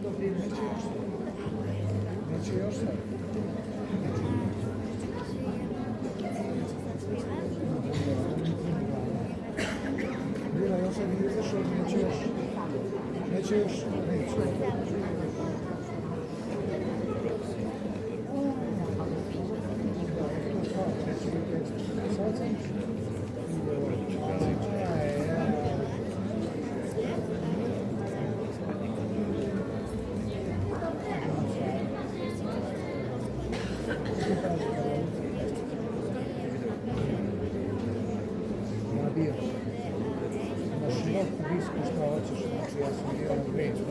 Neće još sad. Bila još sad nije izašao, neće još. Neće još, neće. Bio. Na široku disku šta hoćeš, znači ja sam bio na greću.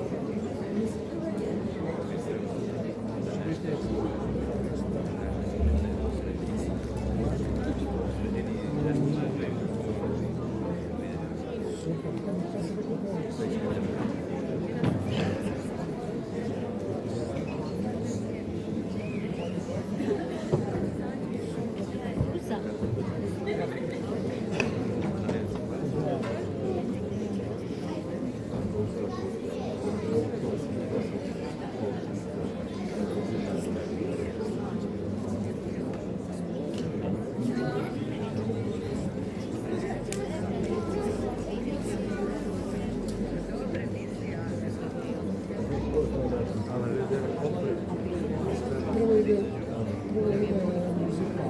Super, kako se rekao? Prvo ide muzika.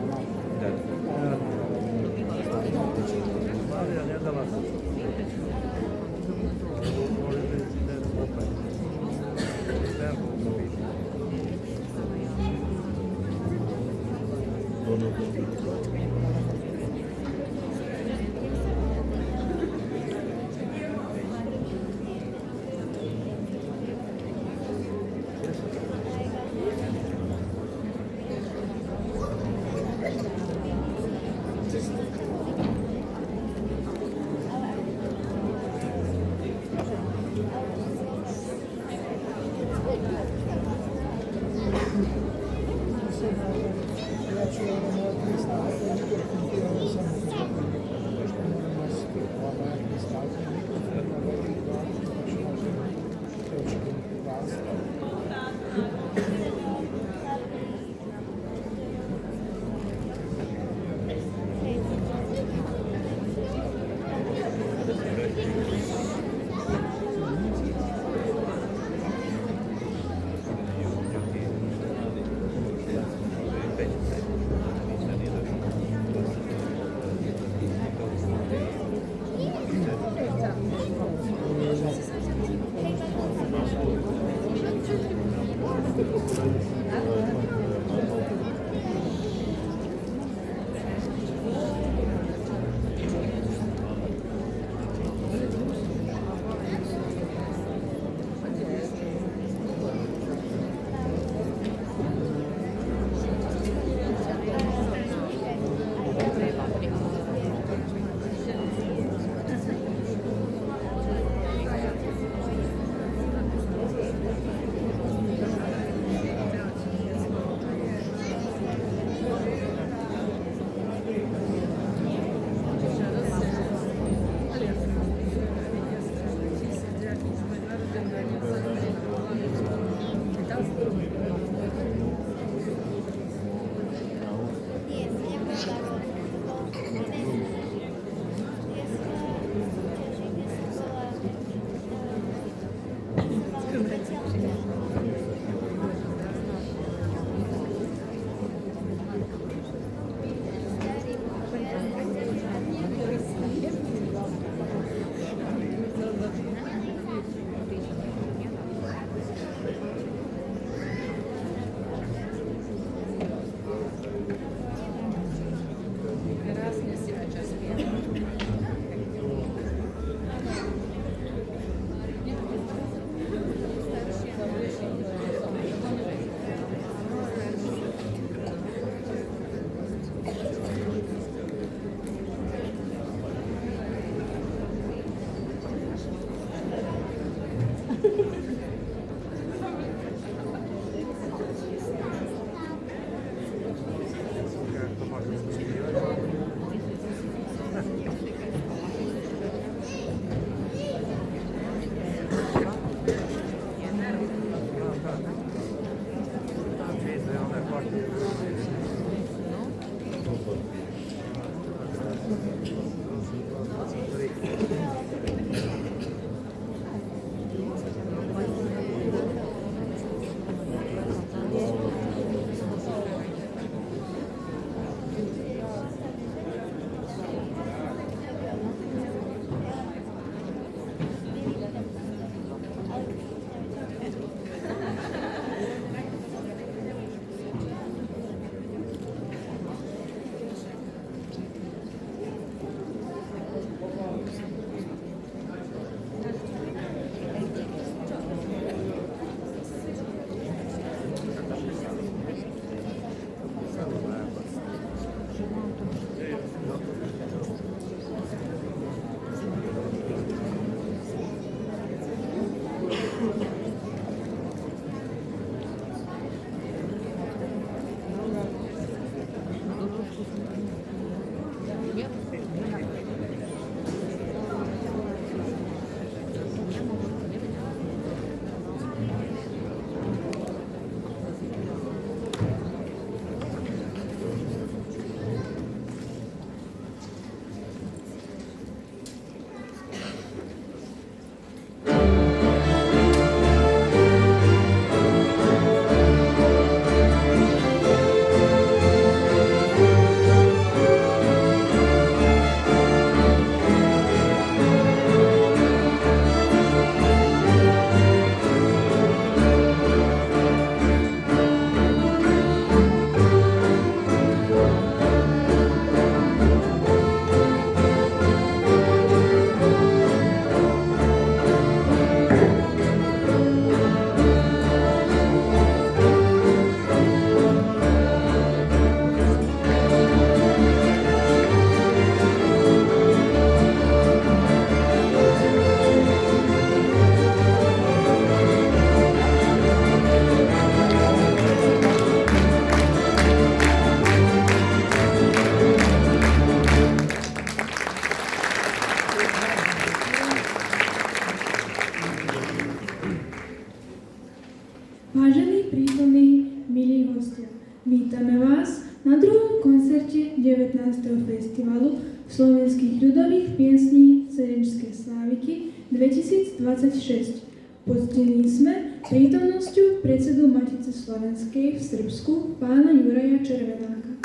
Vážení prítomní, milí hostia, vítame vás na druhom koncerte 19. festivalu slovenských ľudových piesní Serenčské Sláviky 2026. Poctení sme prítomnosťou predsedu Matice Slovenskej v Srbsku, pána Juraja Červenáka.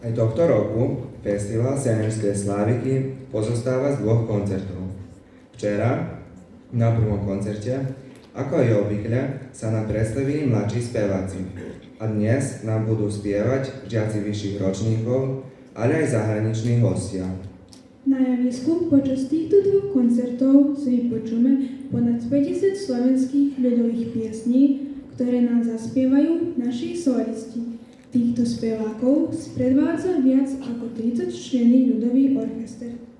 Aj tohto roku festival Serenčské Sláviky pozostáva z dvoch koncertov. Včera, na prvom koncerte, ako je obvykle, sa nám predstavili mladší speváci. A dnes nám budú spievať žiaci vyšších ročníkov, ale aj zahraniční hostia. Na javisku počas týchto dvoch koncertov si vypočujeme ponad 50 slovenských ľudových piesní, ktoré nám zaspievajú naši solisti. Týchto spevákov spredvádza viac ako 30 členný ľudový orchester.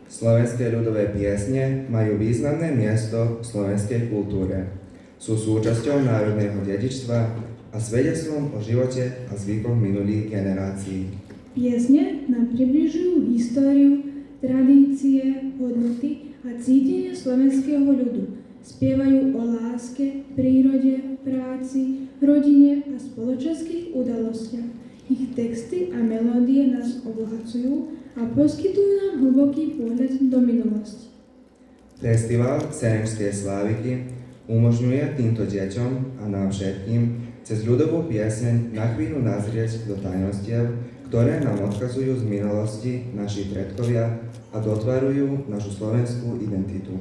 Slovenské ľudové piesne majú významné miesto v slovenskej kultúre. Sú súčasťou národného dedičstva a svedectvom o živote a zvykoch minulých generácií. Piesne nám približujú históriu, tradície, hodnoty a cítenie slovenského ľudu. Spievajú o láske, prírode, práci, rodine a spoločenských udalostiach. Ich texty a melódie nás obohacujú a poskytujú nám hlboký pohľad do minulosti. Festival Serenčské Sláviky umožňuje týmto deťom a nám všetkým cez ľudovú pieseň na chvíľu nazrieť do tajnostiev, ktoré nám odkazujú z minulosti naši predkovia a dotvarujú našu slovenskú identitu.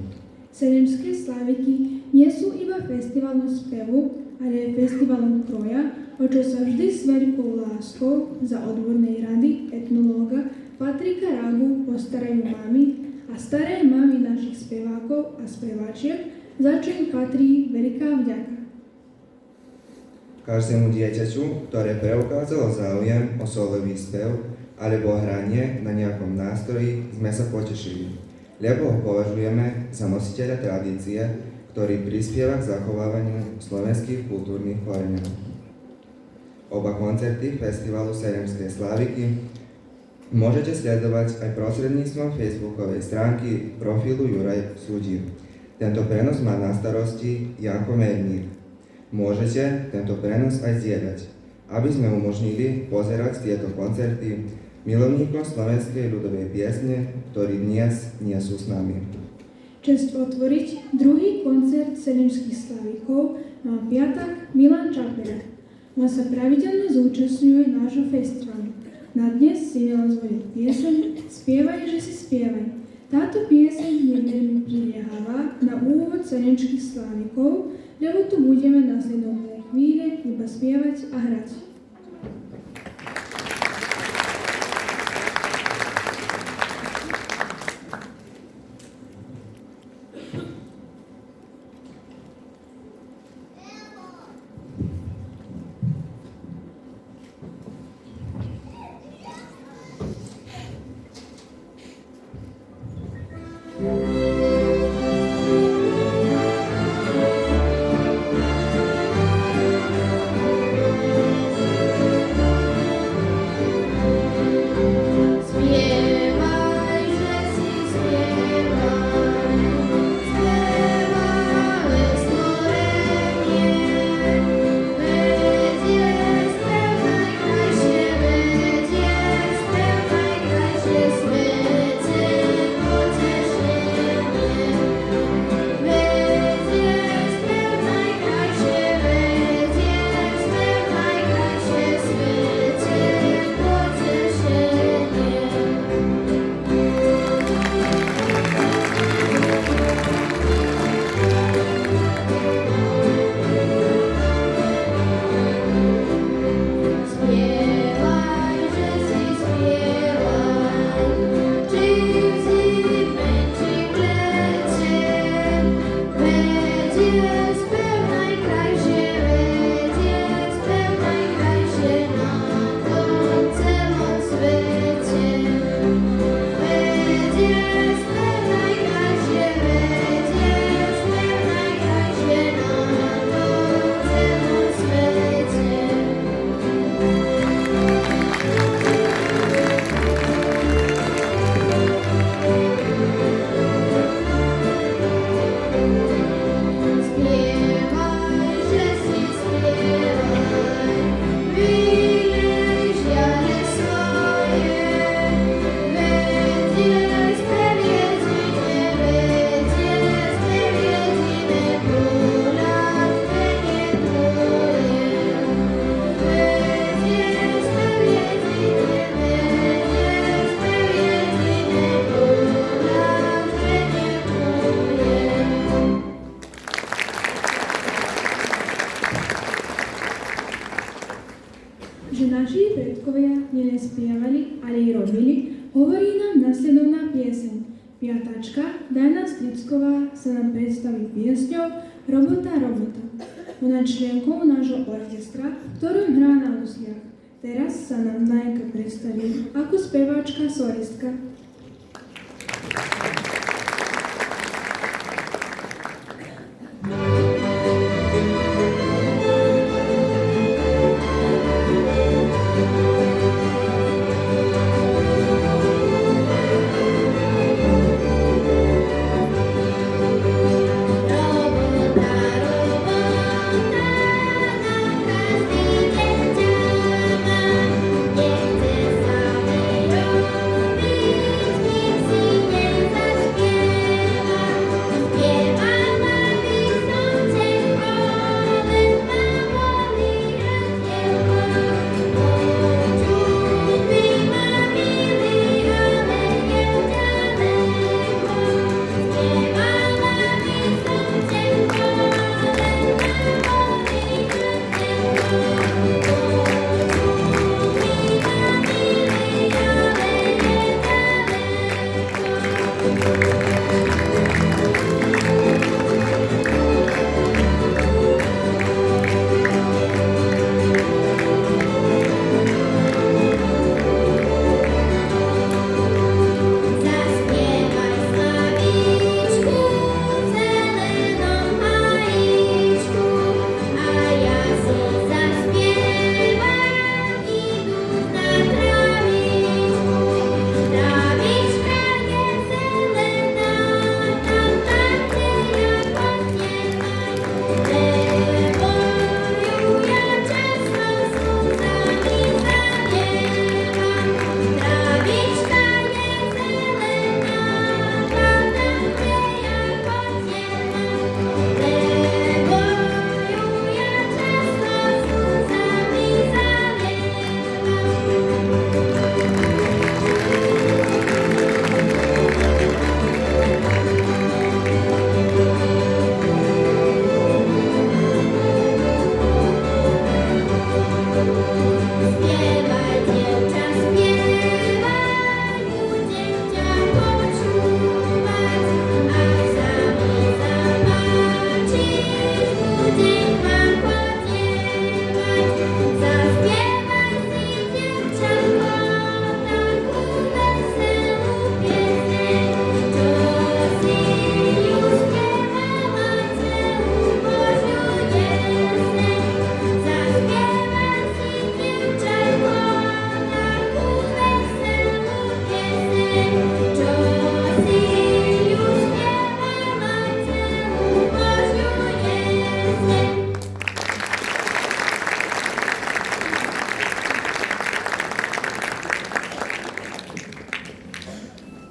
Serenčské Sláviky nie sú iba festivalom spevu, ale aj festivalom kroja, o čo sa vždy s veľkou láskou za odbornej rady etnológa Patrika Rágu postarajú mami a staré mamy našich spevákov a speváčiek, za čo im patrí veľká vďaka. Každému dieťaťu, ktoré preukázalo záujem o solový spev alebo hranie na nejakom nástroji, sme sa potešili, lebo ho považujeme za nositeľa tradície, ktorý prispieva k zachovávaniu slovenských kultúrnych koreňov. Oba koncerty festivalu Serenčské Sláviky môžete sledovať aj prostredníctvom facebookovej stránky profilu Juraj Súdi. Tento prenos má na starosti Janko Merník. Môžete tento prenos aj zdieľať, aby sme umožnili pozerať tieto koncerty milovníkom slovenskej ľudovej piesne, ktorí dnes nie sú s nami. Česť otvoriť druhý koncert Serenčských Slavíkov má piatak Milan Čapera. On sa pravidelne zúčastňuje nášho festivalu. Na dnes si miel zvoliť pieseň Spievaj, že si spievaj. Táto pieseň je veľmi priliehavá na úvod Serenčských Slavíkov, lebo tu budeme na nasledovnej chvíle iba spievať a hrať. nasledovná pieseň. Piatačka Dana Stricková sa nám predstaví piesňou Robota, robota. Ona je členkou nášho orchestra, ktorú hrá na husliach. Teraz sa nám Danka predstaví ako speváčka solistka.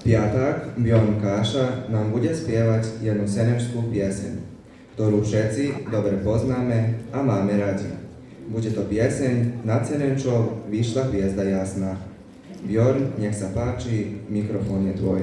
Piatak Bjorn Káša nám bude spievať jednu senemskú pieseň, ktorú všetci dobre poznáme a máme radi. Bude to pieseň Nad Senenčou vyšla hviezda jasná. Bjorn, nech sa páči, mikrofón je tvoj.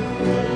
Thank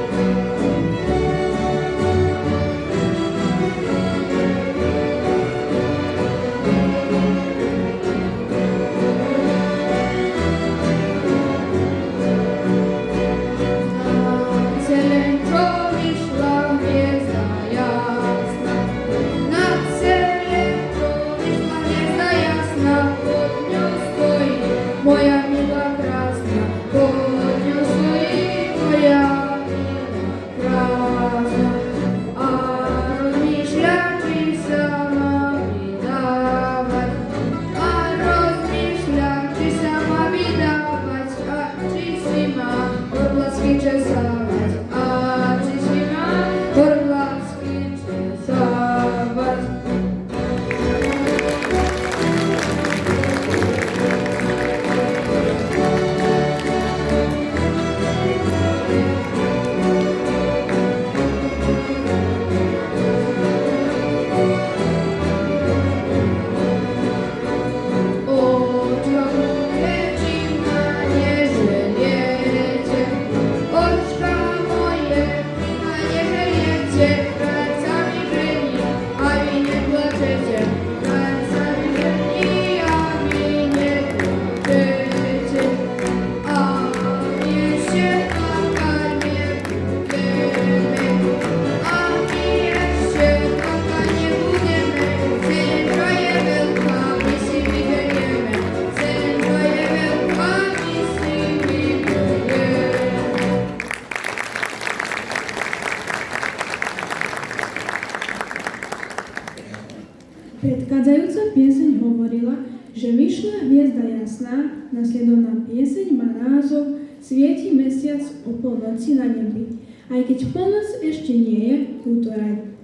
krásna, nasledovná pieseň má názov Svieti mesiac o polnoci na nebi. Aj keď polnoc ešte nie je,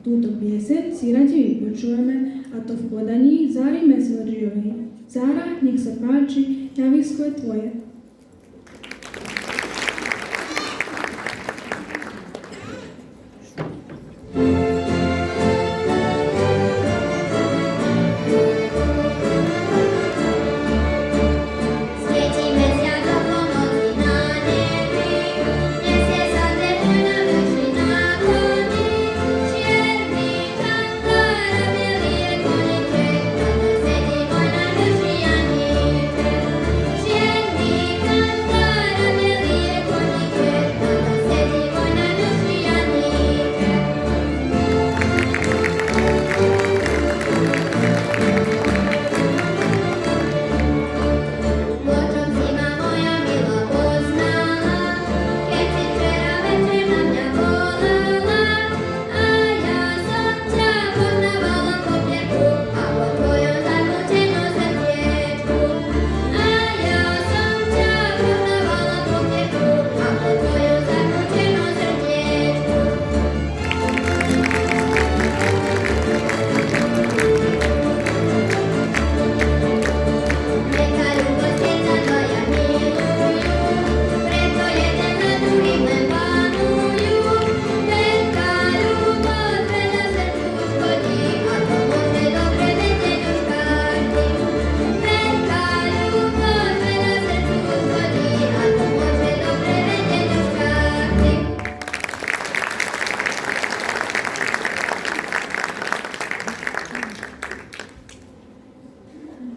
túto pieseň si radi vypočujeme, a to v podaní Záry Mesodžiovej. Zára, nech sa páči, javisko je tvoje.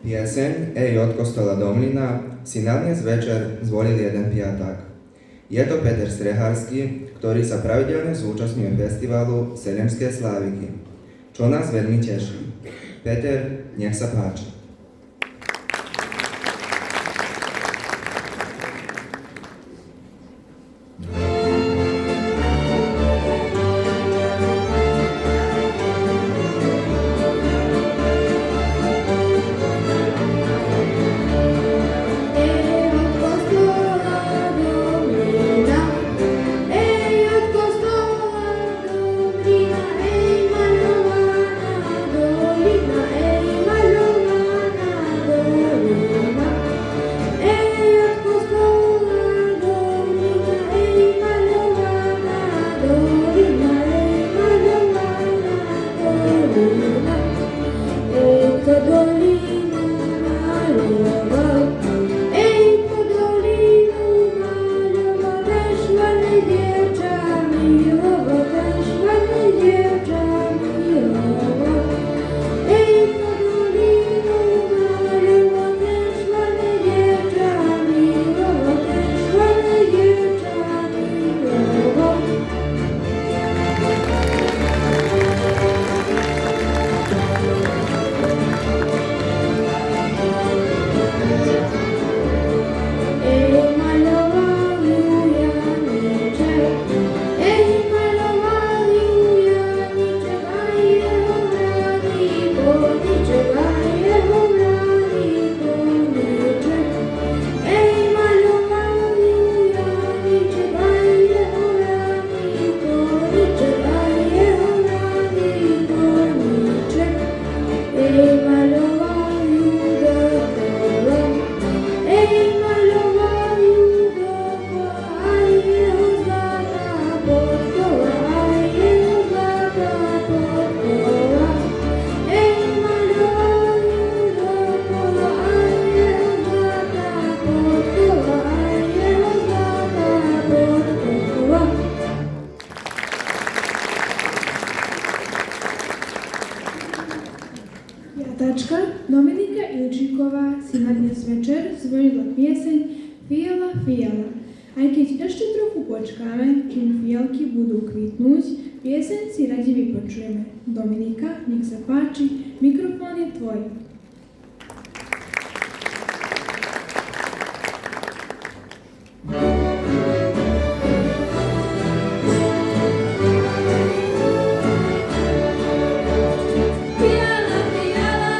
Pieseň Ej od kostola Domlina si na dnes večer zvolil jeden piatak. Je to Peter Streharský, ktorý sa pravidelne zúčastňuje festivalu Selimské sláviky, čo nás veľmi teší. Peter, nech sa páči. Dominika Ilčíková si na dnes večer zvolila pieseň Fiala, fiala. Aj keď ešte trochu počkáme, kým fialky budú kvitnúť, pieseň si radi vypočujeme. Dominika, nech sa páči, mikrofón je tvoj. Fiala, fiala,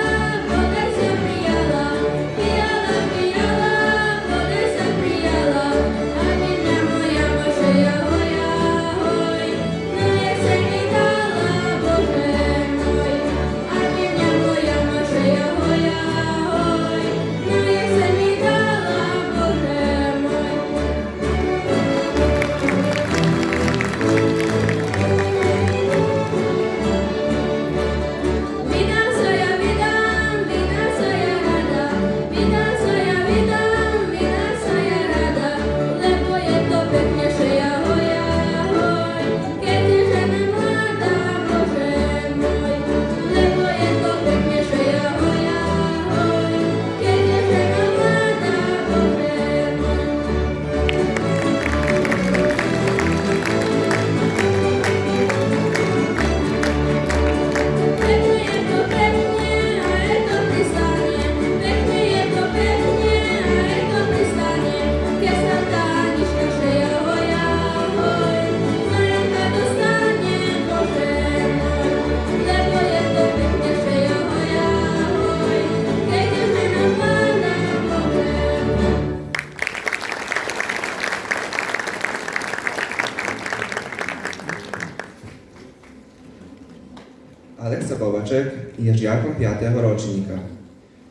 je žiakom 5. ročníka.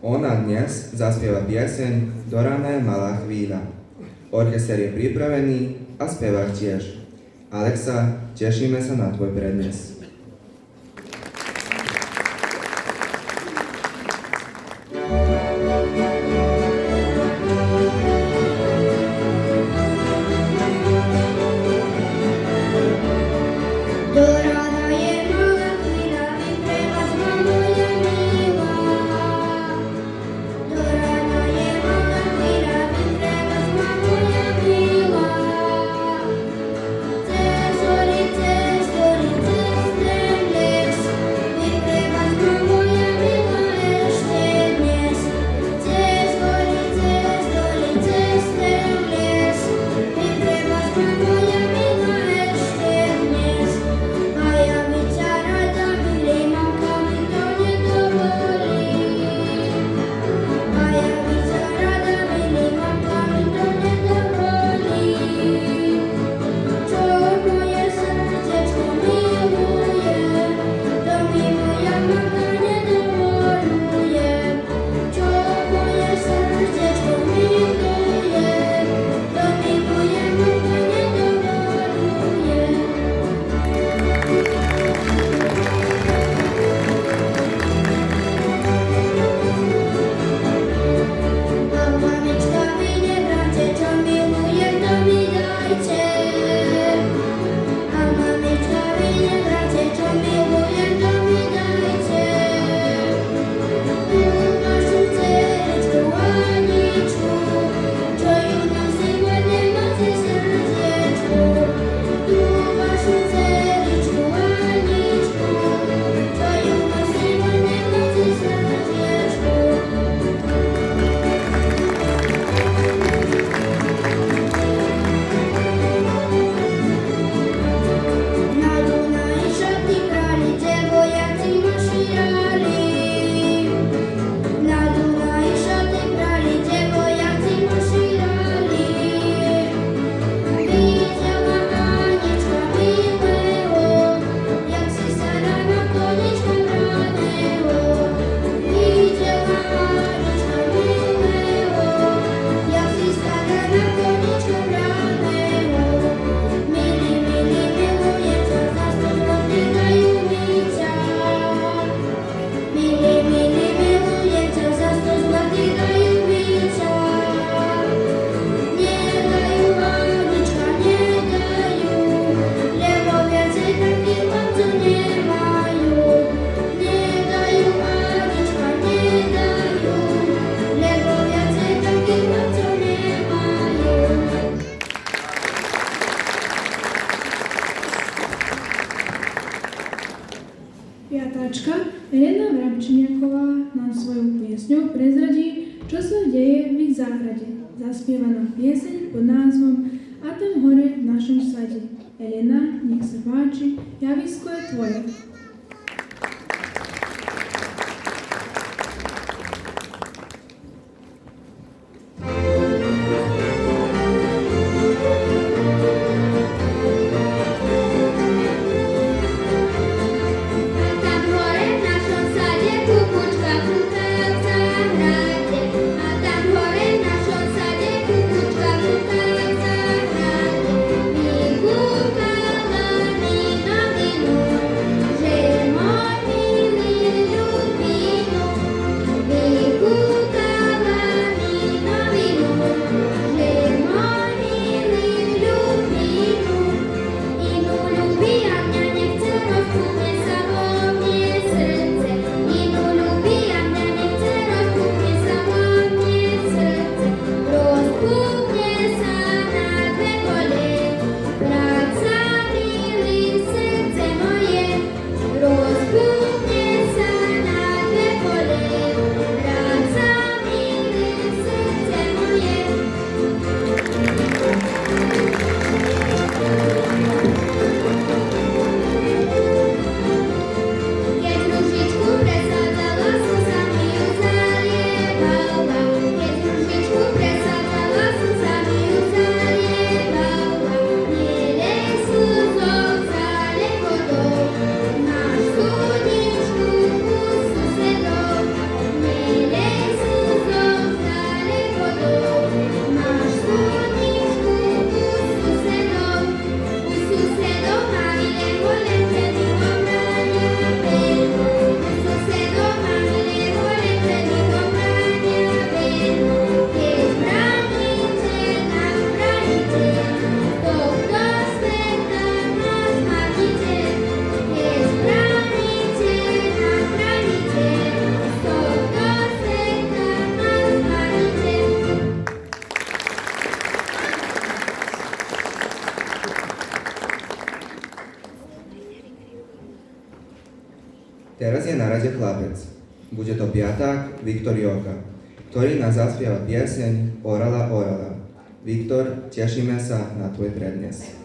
Ona dnes zaspieva pieseň Do rána je malá chvíľa. Orchester je pripravený a spevák tiež. Alexa, tešíme sa na tvoj prednes. Piatačka Elena Vrabčiniaková nám svojou piesňou prezradí, čo sa deje v ich záhrade. Zaspieva nám pieseň pod názvom A tam hore v našom sade. Elena, nech sa páči, javisko je tvoje. Že Teraz je na rade chlapec. Bude to piatak Viktor Joka, ktorý nás zaspieva pieseň Orala, orala. Viktor, tešíme sa na tvoj prednes.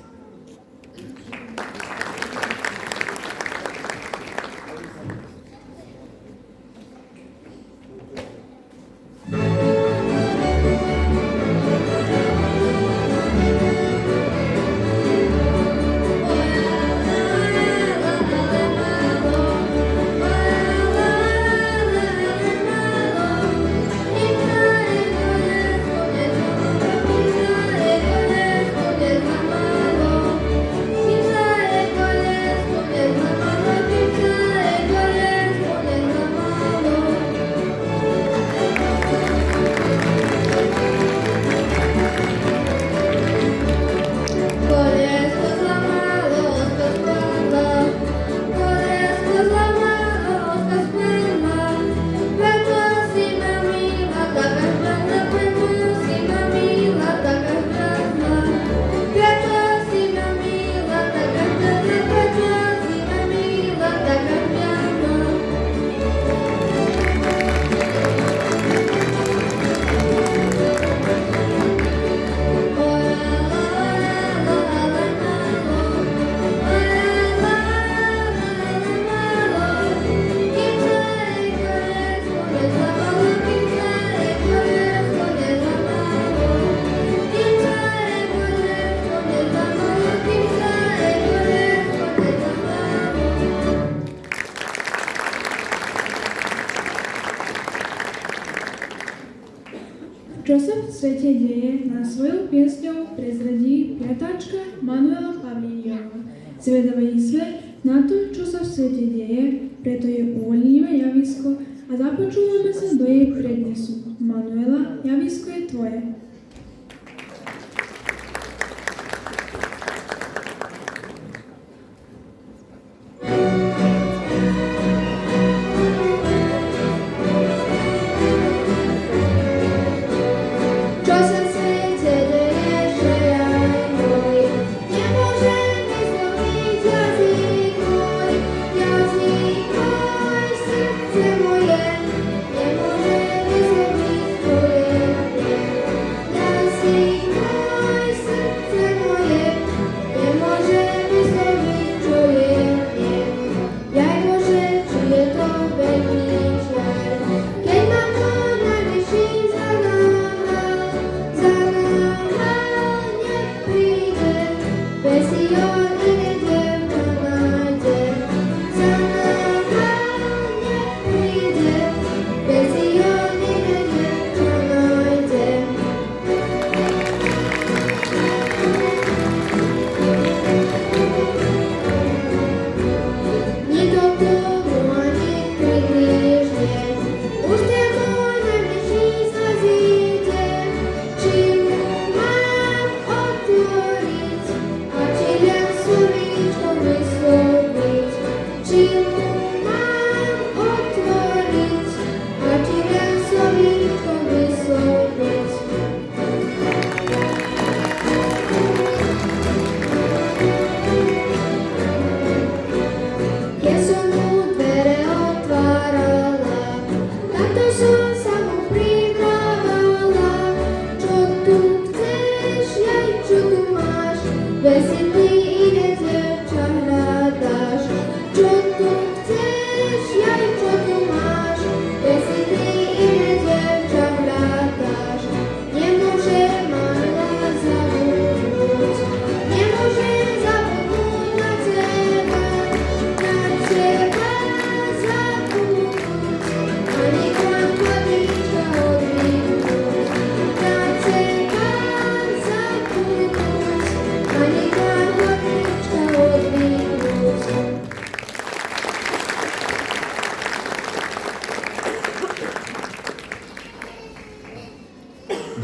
Čo sa v svete deje, nás svojou piesňou prezradí piatáčka Manuela Pavlíniová. Zvedavý sme na to, čo sa v svete deje, preto je uvoľníme javisko a započúvame sa do jej prednesu. Manuela, javisko je tvoje.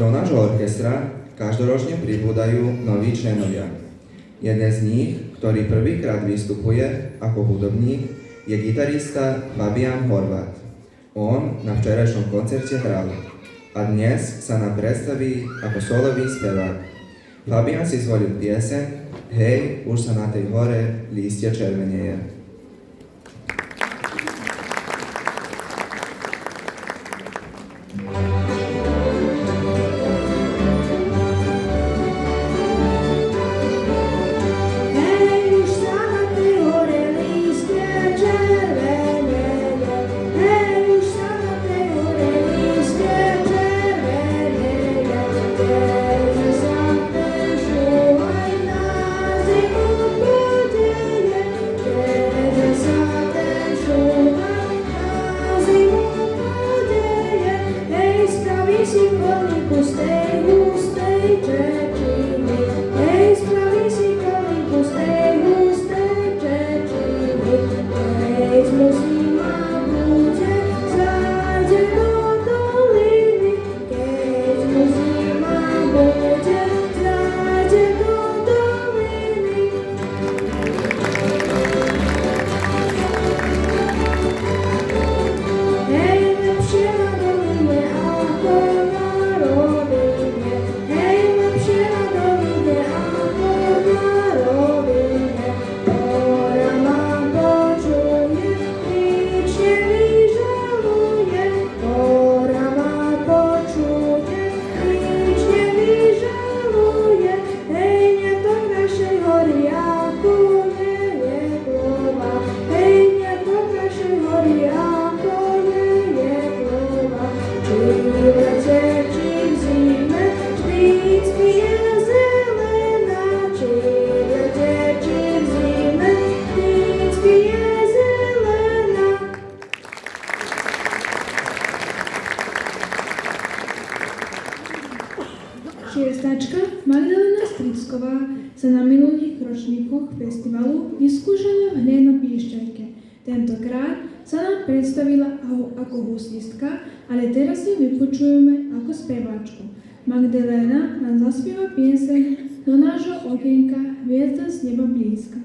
Do nášho orchestra každoročne pribúdajú noví členovia. Jeden z nich, ktorý prvýkrát vystupuje ako hudobník, je gitarista Fabián Horvát. On na včerajšom koncerte hral a dnes sa nám predstaví ako solový spevák. Fabián si zvolil pieseň Hej, už sa na tej hore lístie červenieje. Šiestačka Magdalena Stricková sa na minulých ročníkoch festivalu vyskúšala v hre na píšťalke. Tentokrát sa nám predstavila ako huslistka, ale teraz ju vypočujeme ako speváčku. Magdalena nám zaspieva pieseň Do nášho okienka hviezda z neba blízka.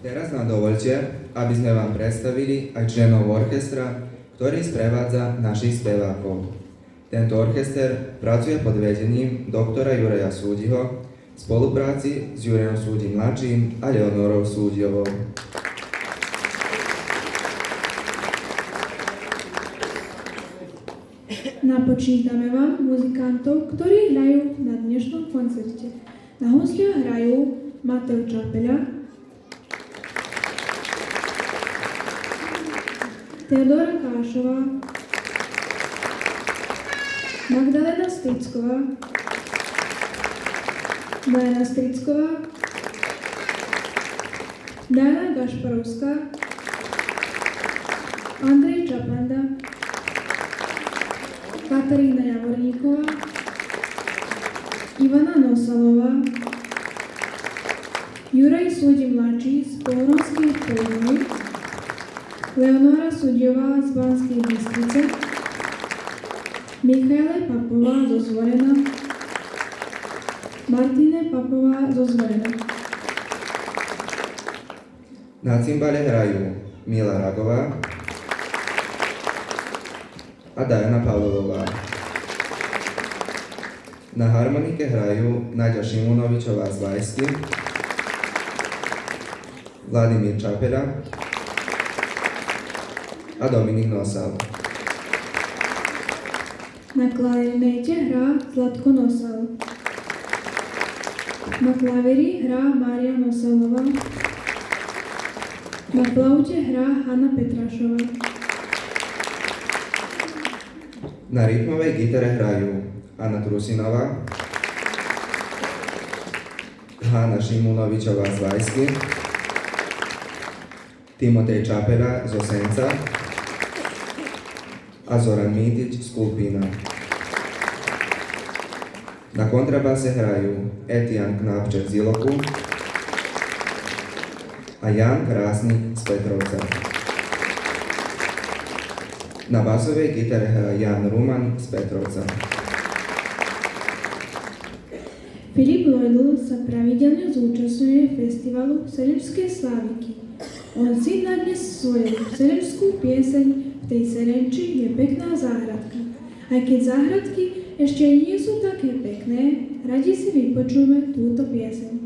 Teraz nám dovoľte, aby sme vám predstavili aj členov orchestra, ktorý sprevádza našich spevákov. Tento orchester pracuje pod vedením doktora Juraja Súdiho v spolupráci s Jurajom Súdim mladším a Leonorou Súdiovou. Napočítame vám muzikantov, ktorí hrajú na dnešnom koncerte. Na husliach hrajú Mateo Čapeľa, Teodora Kášová, Magdalena Stricková, Diana Stricková, Diana Gašparovská, Andrej Čapanda, Katarína Javorníková, Ivana Nosalová, Juraj Súdim mladší z Pohronskej Poľovy, Leonora Súdiová z Banskej Bystrice, Michaela Papová zo Zvorena, Martine Papová zo Zvorena. Na cimbale hrajú Mila Ragová a Diana Pavlová. Na harmonike hrajú Naďa Šimunovičová z Vajsky, Vladimír Čapeľa a Dominik Nosal. Na klarinete hrá Zlatko Nosal. Na klaviri hrá Mária Nosalová. Na flaute hrá Hanna Petrašová. Na rytmovej gitare hrajú Anna Trusinová, Hanna Šimunovičová z Vajsky, Timotej Čapeľa zo Senca a Zoran Mítič z Kulpína. Na kontrabase hrajú Etian Knapček z Iloku a Jan Krásnik z Petrovca. Na basovej gitare hrá Jan Ruman z Petrovca. Filip Lojdl sa pravidelne zúčastňuje festivalu Selinské Sláviky. On si nadnes svoju selenskú pieseň v tej Selenči je pekná záhradka. Aj keď záhradky ešte nie sú také pekné, radi si vypočujeme túto pieseň.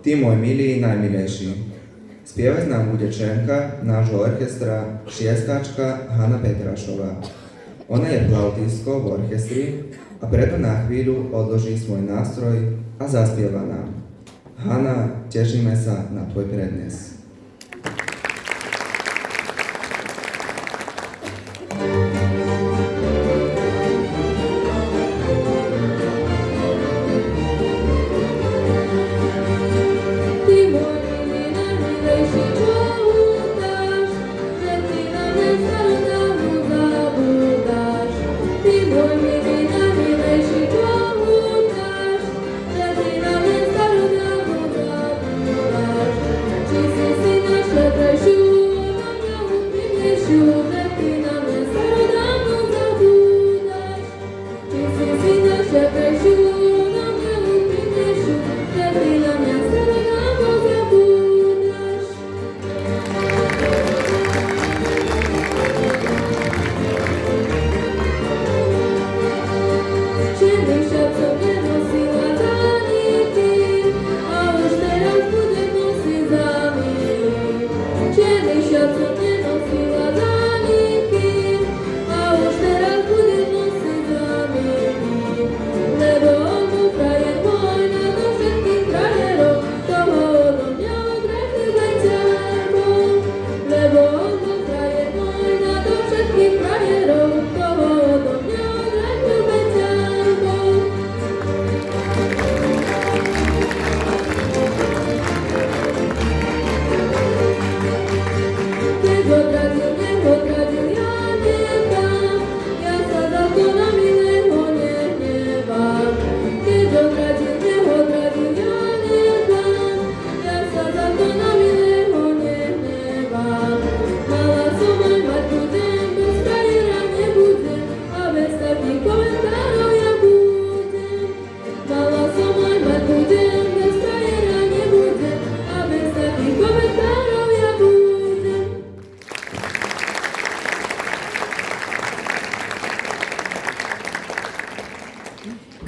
Tí môj milí, najmilejší. Spievať nám bude členka nášho orchestra, šiestačka Hanna Petrašová. Ona je flautistkou v orchestri a preto na chvíľu odloží svoj nástroj a zaspieva nám. Hanna, tešíme sa na tvoj prednes.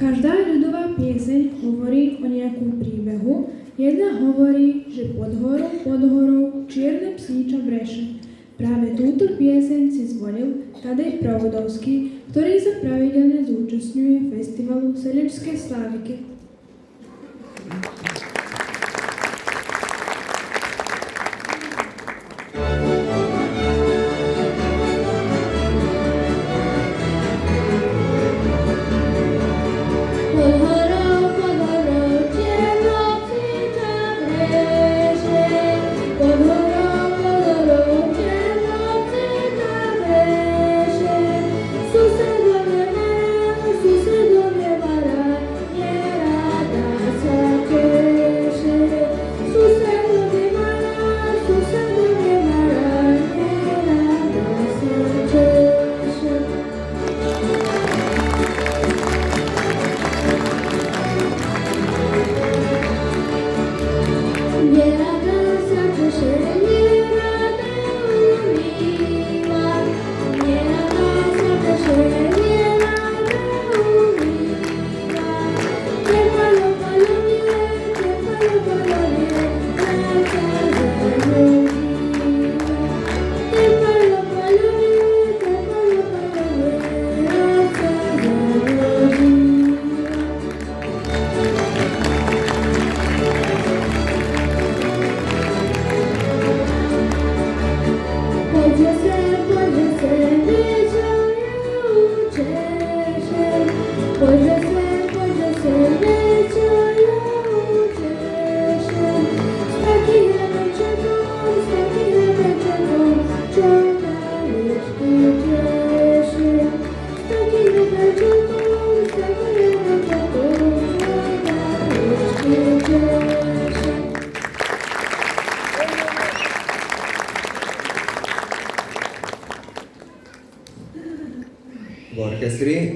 Každá ľudová pieseň hovorí o nejakom príbehu. Jedna hovorí, že pod horou čierne psíča breše. Práve túto pieseň si zvolil Tadej Provodovský, ktorý sa pravidelne zúčastňuje festivalu Selenčské sláviky. Pod horou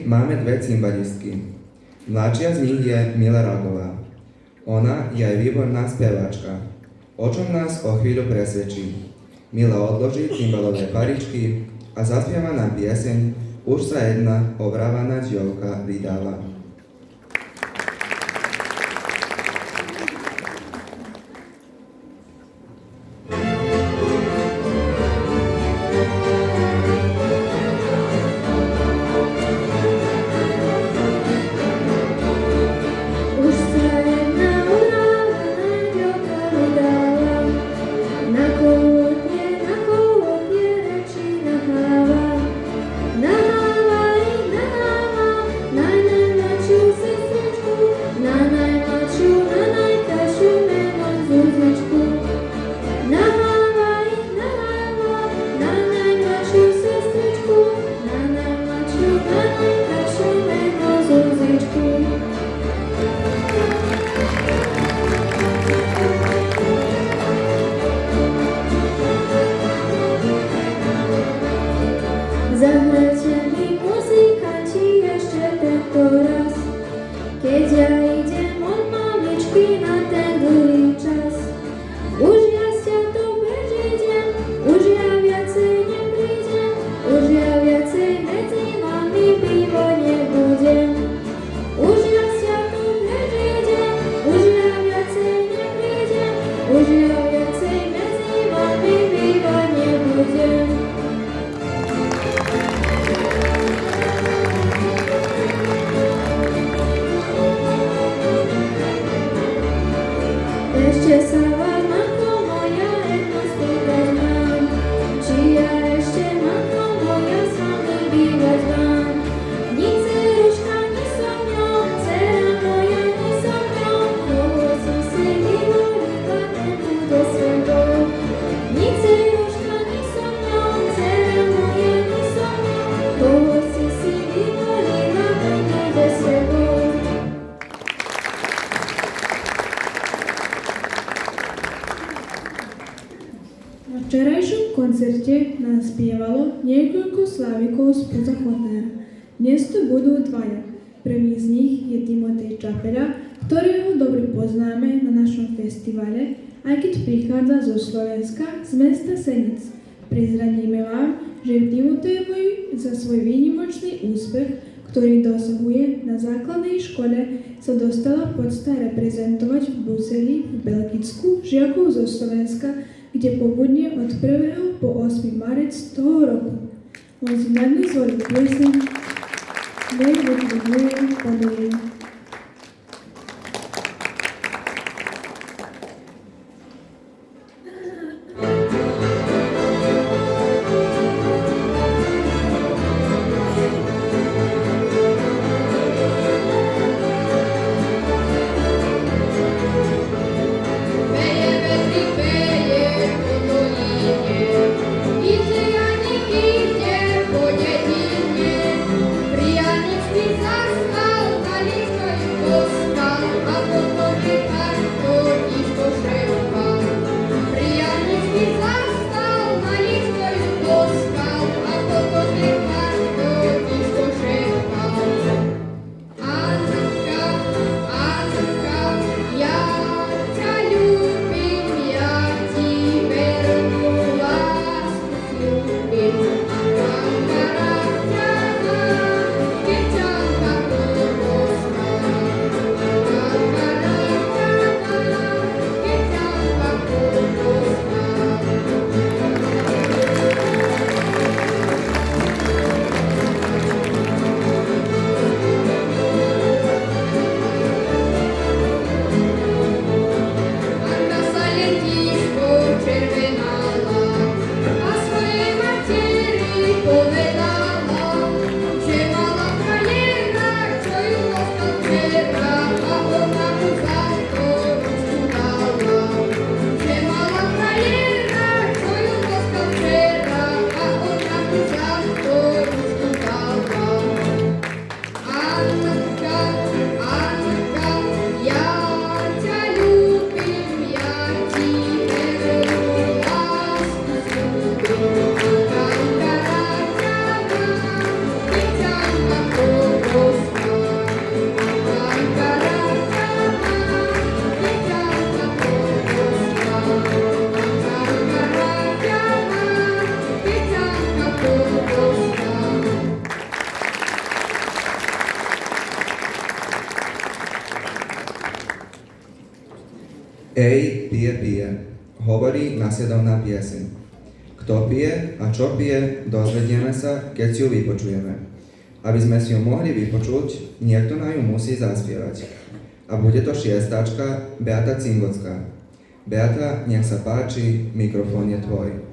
máme dve cymbalistky. Mladšia z nich je Mila Ragová. Ona je aj výborná speváčka, o čom nás o chvíľu presvedčí. Mila odloží cymbalové paričky a zaspieva nám pieseň Už sa jedna ovrávaná dievka vydáva. Zahrajte mi muzikanti ešte tento raz, keď ja idem od mamičky na ten dlhý čas. Už ja sa to prežidem, už ja viacej neprídem, už ja viacej medzi vami bývať nebudem. Už ja sa to prežidem, už ja viacej neprídem, už ja viacej medzi vami bývať nebudem. Ešte sa vás, matko moja, jedno spýtať mám, či ja ešte, matko moja, s vami bývať mám. Ni dceruška, ni so mňou, dcera moja, ni so mňou, koho som si vyvolila, ten bude so mnou. Ni dceruška, ni so mňou, dcera moja, ni so mňou, koho si vyvolila, ten bude so mnou. Na včerajšom koncerte nás spievalo niekoľko slávikov spoza Kotnára. Dnes to budú dvaja. Prvý z nich je Timotej Čapela, ktorého dobre poznáme na našom festivale, aj keď prichádza zo Slovenska, z mesta Senic. Prezradíme vám, že Timotejovi za svoj výnimočný úspech, ktorý dosahuje na základnej škole, sa dostala podsta reprezentovať v Bruseli, v Belgicku, žiakov zo Slovenska, kde pobudne od 1. po 8. marec toho roku. On si na dnes zvolil pieseň Nejvytvorujem podojem. Prianičný zaspal, kaličko pije, pije, hovorí nasledovná pieseň. Kto pije a čo pije, dozvedieme sa, keď si ju vypočujeme. Aby sme si ju mohli vypočuť, niekto na ju musí zaspievať. A bude to šiestáčka Beata Cingocká. Beata, nech sa páči, mikrofón je tvoj.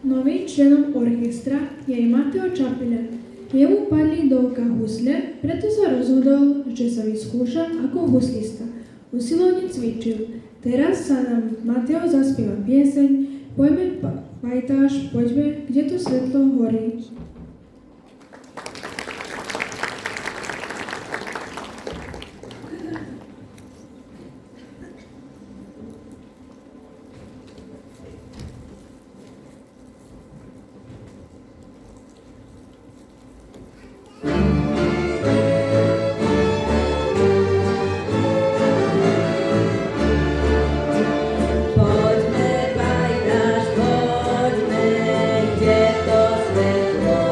Novým členom orchestra je aj Mateo Čapeľa. Jemu padli do oka husle, preto sa rozhodol, že sa vyskúša ako huslista. Usilovne cvičil. Teraz sa nám Mateo zaspieva pieseň Poďme pajtáš, poďme, kde to svetlo horí. Poďme, pajdáš, poďme, kde to svetlo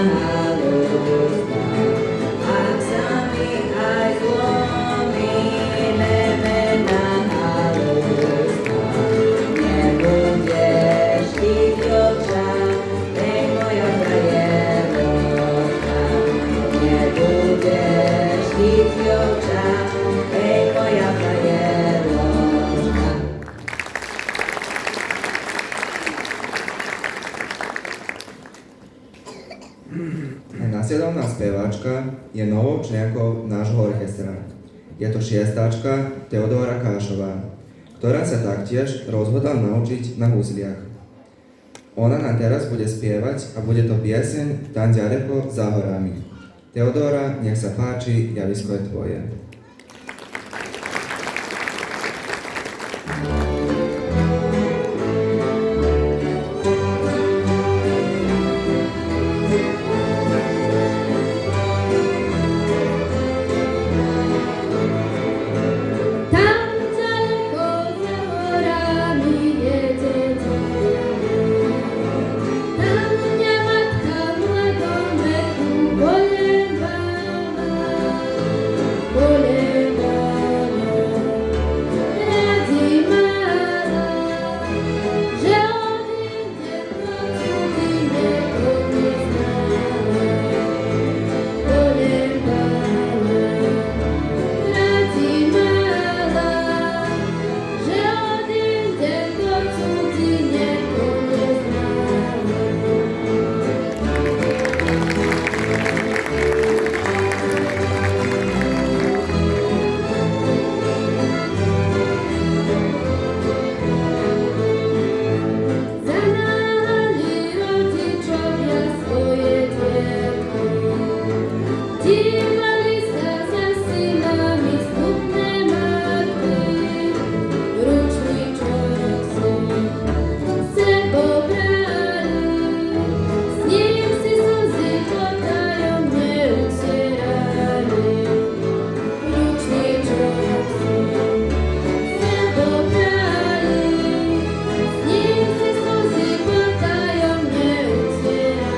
halústa. Ak sa mi aj zlomí nemená halústa, nebudeš ty dievča, hej moja frajeroška. Nebudeš ty dievča, hej moja frajeroška. Nasledovná speváčka je novou členkou nášho orchestra. Je to šiestáčka Teodora Kášová, ktorá sa taktiež rozhodla naučiť na husliach. Ona nám teraz bude spievať a bude to pieseň Tam ďaleko za horami. Teodora, nech sa páči, javisko je tvoje. Tam ďaleko za horami je dedina. Tam mňa matka v mladom veku polevala. Radí mala, že odíde do cudzine, to neznala. Radí mala, že odíde do cudzine, to Zanáhali rodičovia svoje deti, dívali sa za synami smutné matky, ručníčok si sebou brali, s ním si slzy potajomne utierali. Ručníčok si sebou brali, s ním si slzy potajomne utierali.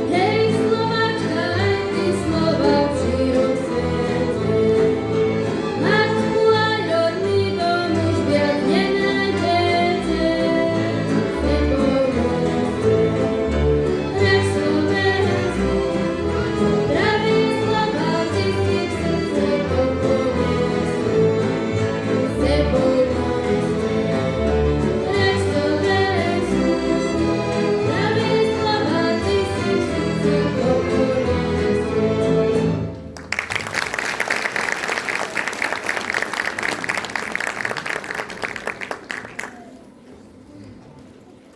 Hej, Slováčka, aj ty Slováci rozsviete, matku aj rodný dom už viac nenájdete. Sebou noste, preč Slovensku, praví Slováci si v srdce poponesú. Sebou noste, preč Slovensku, praví Slováci si v srdce poponesú.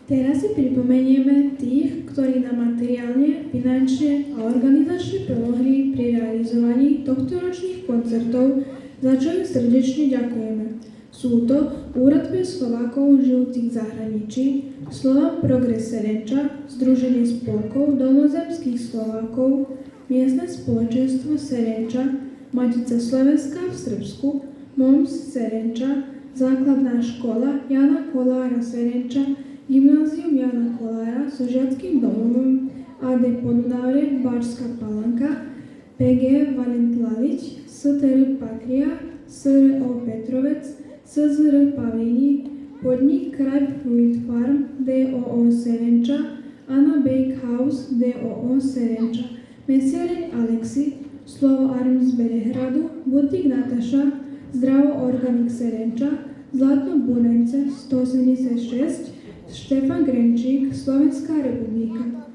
Teraz si pripomenieme tých, ktorí nám materiálne, finančne a organizačne pomohli pri realizovaní tohtoročných koncertov, za čo im srdečne ďakujeme. Sú to Úrad pre Slovákov žijúcich v zahraničí, Slovan Progres Serenča, Združenie spolkov dolnozemských Slovákov, Miestne spoločenstvo Serenča, Matica Slovenská v Srbsku, MOMS Serenča, Základná škola Jana Kolára Serenča, Gymnázium Jana Kolára so žiackým domovom AD Podunavre Bačská Palanka, PG Valent Lalić, STR Patria, SRO Petrovec, SZR Pavlíni, podnik Krajp Fluid Farm, DOO Serenča, Anna Bake House, DOO Serenča, Mesiereň Alexi, Slovo Army z Belehradu, Butik Nataša, Zdravo Organik Serenča, Zlatno Bunence 186, Štefan Grenčík, Slovenská republika.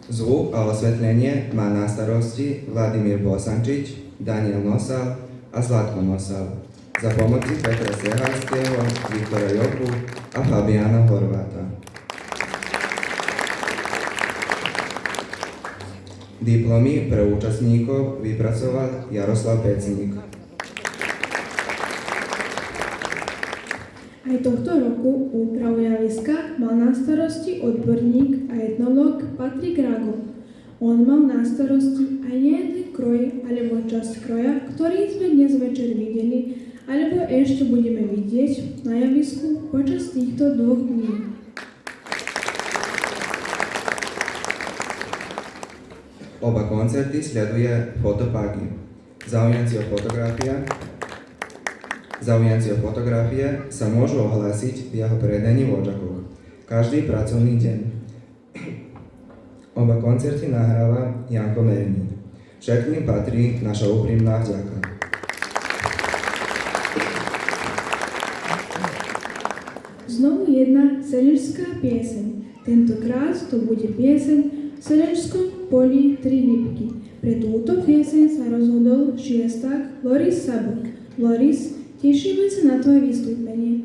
Zvuk a osvetlenie má na starosti Vladimír Bosančič, Daniel Nosal a Zlatko Nosal. Za pomoci Petra Seharského, Viktora Joku a Fabiana Horváta. Diplomy pre účastníkov vypracoval Jaroslav Pecník. A Aj tohto roku úpravu javiska mal na starosti odborník a etnolog Patrik Rago. On mal na starosti aj jeden kroj alebo časť kroja, ktorý sme dnes večer videli, alebo ešte budeme vidieť na javisku počas týchto 2 dní. Oba koncerty sleduje Fotopagi. Zaujímací o fotografie sa môžu ohlásiť v jeho predajni v Odžakoch každý pracovný deň. Oba koncerty nahráva Janko Merník. Všetkým patrí naša úprimná vďaka. Znovu jedna seľačská pieseň. Tentokrát to bude pieseň v seľačskom poli 3 Lipky. Pre túto pieseň sa rozhodol šiesták Loris Sabok. Loris, tešíme sa na tvoje vystúpenie.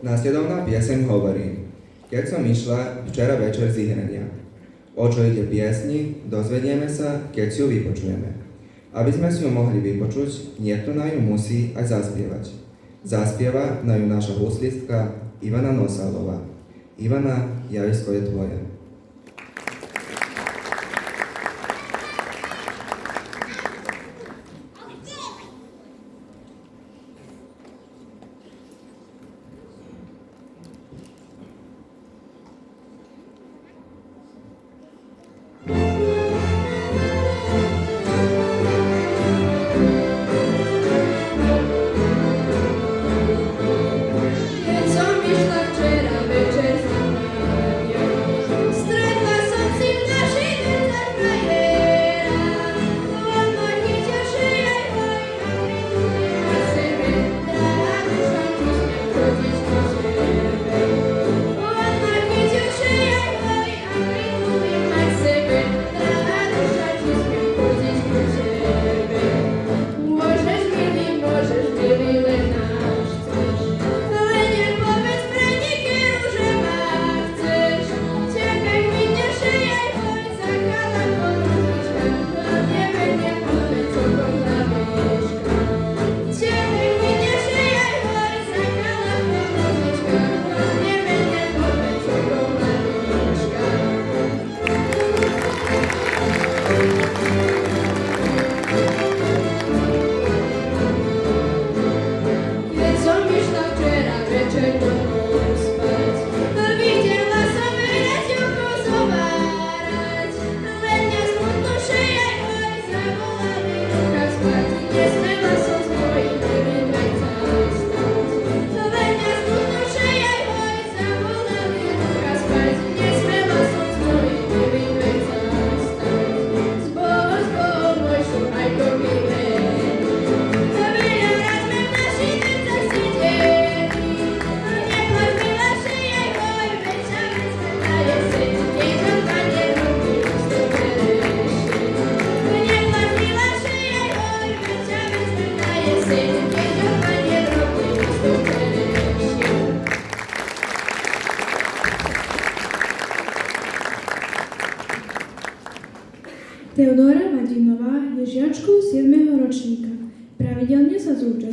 Nasledovná pieseň hovorí: Keď som išla včera večer z ihrania. O čo ide piesni, dozvedieme sa, keď si ju vypočujeme. Aby sme si ju mohli vypočuť, niekto na ju musí aj zaspievať. Zaspieva na ju naša huslistka Ivana Nosalová. Ivana, javisko je tvoje. Keď som išla včera večer z ihrania,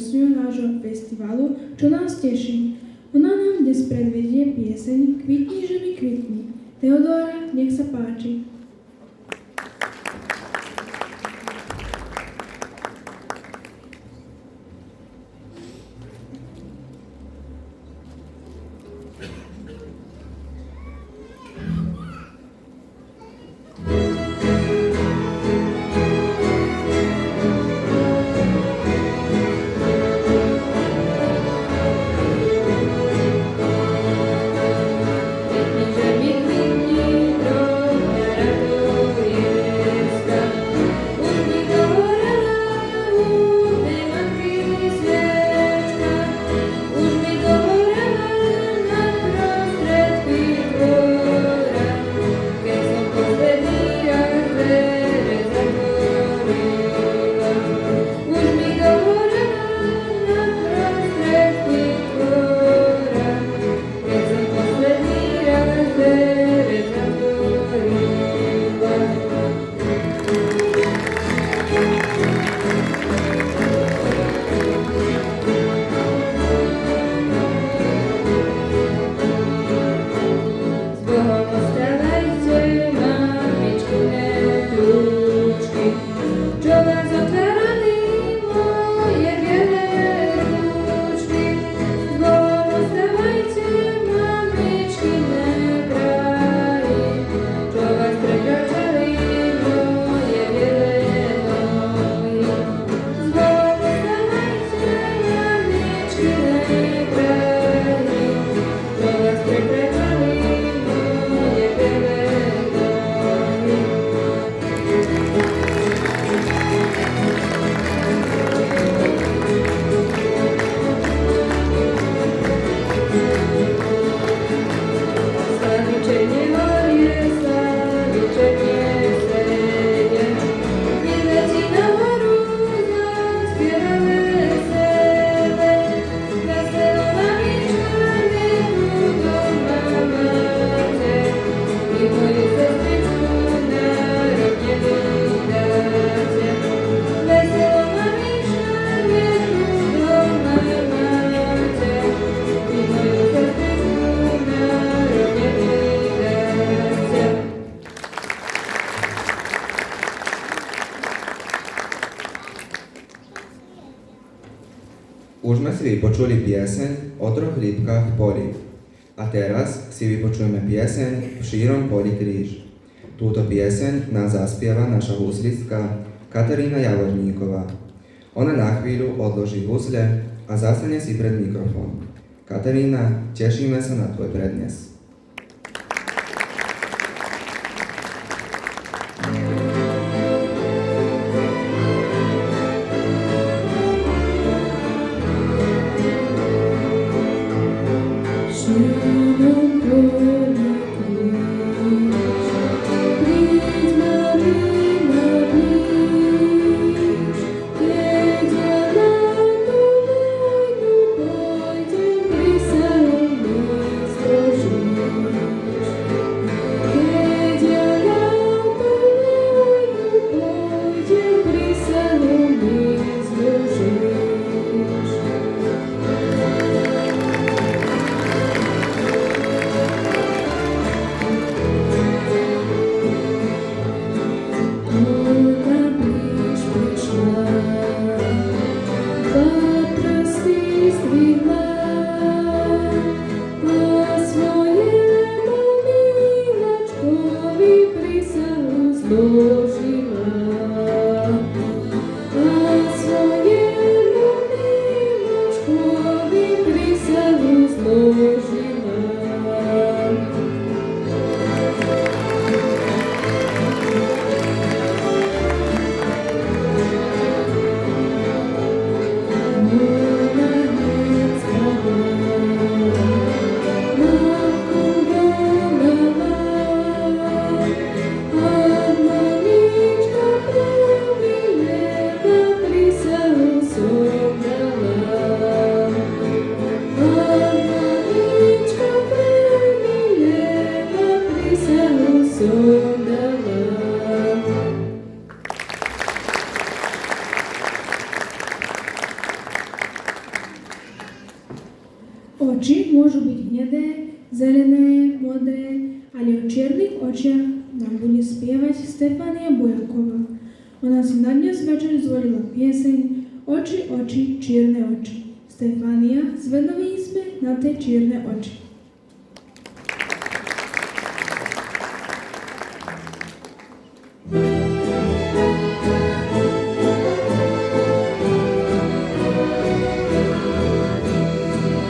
zúčastňujú nášho festivalu, čo nás teší. Ona nám dnes predvedie pieseň Kvitni, ženy, kvitni. Teodóra, nech sa páči. Už sme si vypočuli pieseň o troch rybkách v poli. A teraz si vypočujeme pieseň V šírom poli kríž. Túto pieseň nám zaspieva naša huslistka Katarína Javorníková. Ona na chvíľu odloží husle a zastane si pred mikrofón. Katarína, tešíme sa na tvoj prednes. Thank you. Oči môžu byť hnedé, zelené, modré, ale o čiernych očiach nám bude spievať Stefania Bojaková. Ona si na dnes večer zvolila pieseň Oči, oči, čierne oči. Stefania, zvedaví sme na tie čierne oči.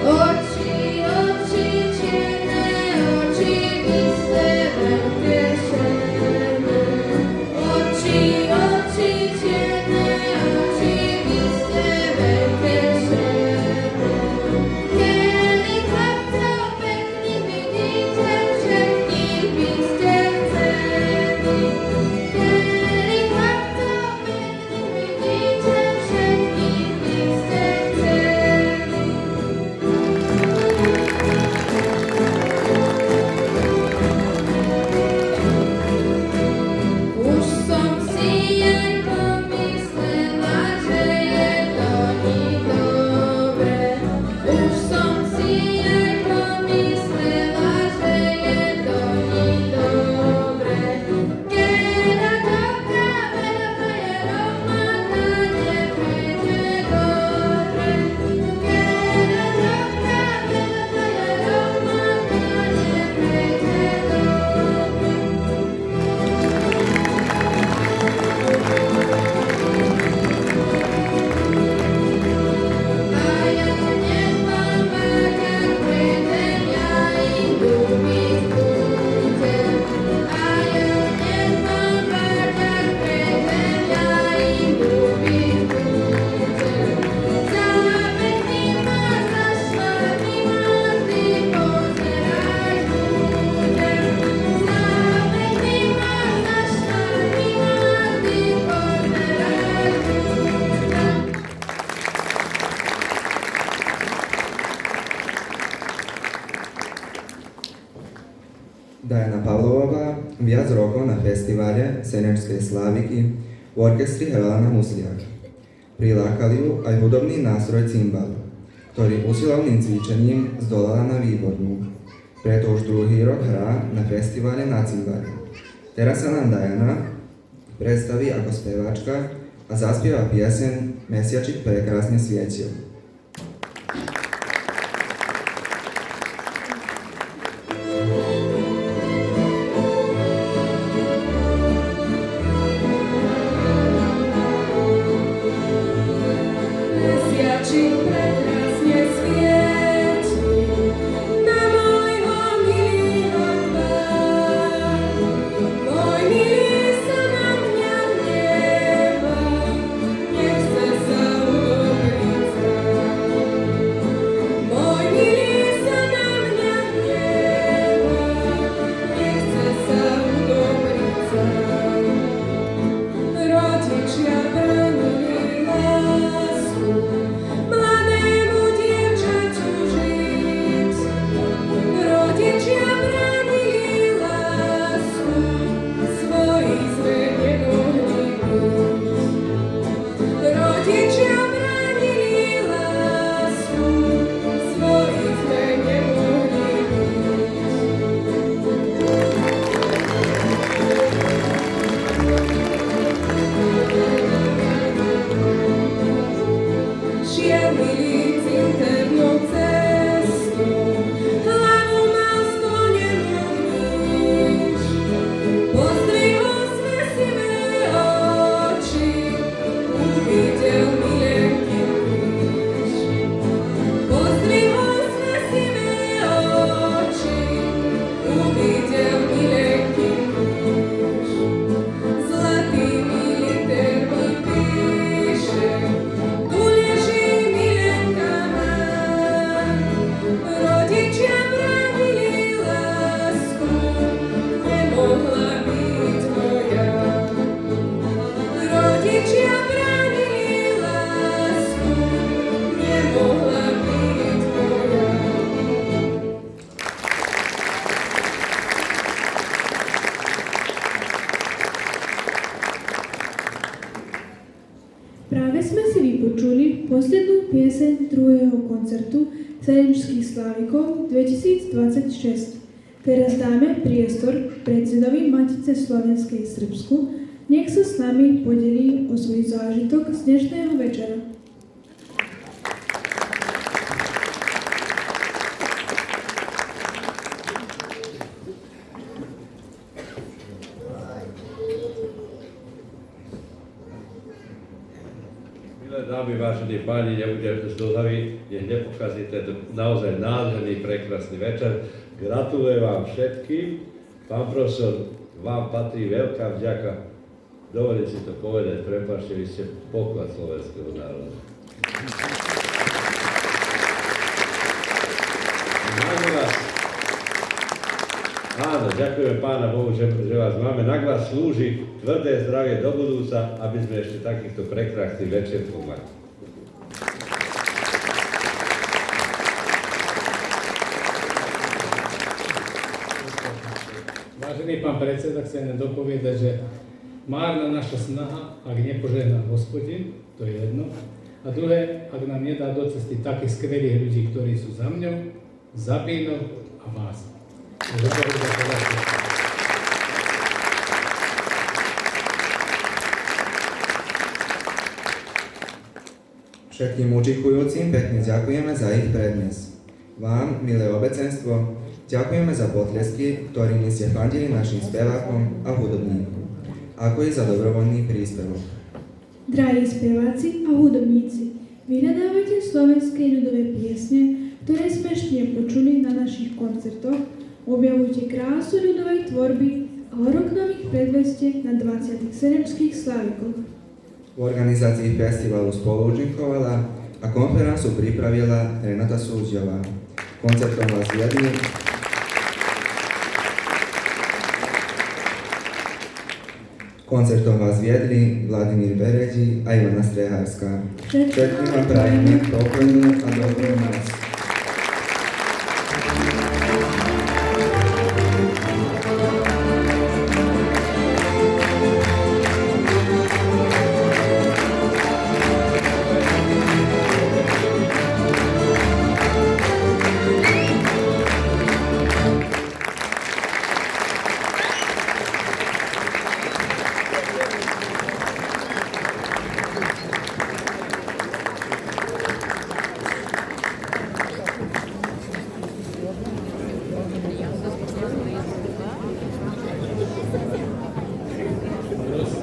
Oči, oči, čierne oči, vy ste veľké šerné. Oči, oči, čierne oči, vy ste veľké šerné. Kedy chlapcov pekných vidíte, všetkých vy ste chceli. Kedy chlapcov pekných vidíte, všetkých vy ste chceli. Už som si aj pomyslela, že je to nedobre. Už som si aj pomyslela, že je to nedobre. Keď dobrá veľa je romana, neprejde dobre. Keď dobrá veľa je romana, neprejde dobre. A ja nemám vážať prejdem, ja idú byť budem. A ja nemám vážať prejdem, ja idú byť budem. Za pekným ma zašlami ma vždy pozerať budem. Za pekným ma zašlami ma vždy pozerať budem. Diana Pavlovová viac rokov na festivale Senerskej sláviky v orchestri hrala na musliach. Prilákali ju aj hudobný nástroj cymbal, ktorý usilovným cvičením zdolala na výbornú. Preto už druhý rok hrá na festivale na cymbale. Teraz sa nám Diana predstaví ako speváčka a zaspieva pieseň Mesiačik prekrásne svietil. Mesiačik prekrásne svieti na môjho milého tvár. Môj milý sa na mňa hnieva, nechce sa udobriť. koncertu Seleničských Slávikov 2026. Teraz dáme priestor predsedovi Matice Slovenskej Srbsku. Nech sa s nami podelí o svoj zážitok z dnešného večera. Milé dámy, vážení páni, nebudem zdlhavý, nech nepokazí tento naozaj nádherný, prekrásny večer. Gratulujem vám všetkým. Pán profesor, vám patrí veľká vďaka. Dovolím si to povedať, prepáčte, vy ste poklad slovenského národa. Áno, ďakujem Pána Bohu, že vás máme. Na vás slúži tvrdé zdravie do budúca, aby sme ešte takýchto prekrásnych večerkov mali. Vážený pán predseda, chcem dopovedať, že márna naša snaha, ak nepožehná Hospodin, to je jedno. A druhé, ak nám nedá do cesty takých skvelých ľudí, ktorí sú za mňou, za Bínou a vás. Všetkým účinkujúcim pekne ďakujeme za ich prednes. Vám, milé obecenstvo, ďakujeme za potlesky, ktorými ste fandili našim spevákom a hudobníkom, ako i za dobrovoľný príspevok. Drahí speváci a hudobníci, vyhľadávajte slovenské ľudové piesne, ktoré sme ešte nepočuli na našich koncertoch. Objavujte krásu ľudovej tvorby a o rok nám ich predveste na 20. Seleničských Slávikoch. V organizácii festivalu spoluúčinkovala a konferenciu pripravila Renata Súžďová. Koncertom vás viedli Vladimír Beredi a Ivana Strehárska. Všetkým vám prajeme pokojnú a dobrú noc.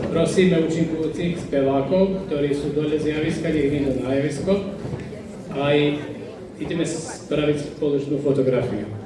Prosíme účinkujúcich spevákov, ktorí sú dole z javiska, nech vyjdú na javisko. Aj ideme spraviť spoločnú fotografiu.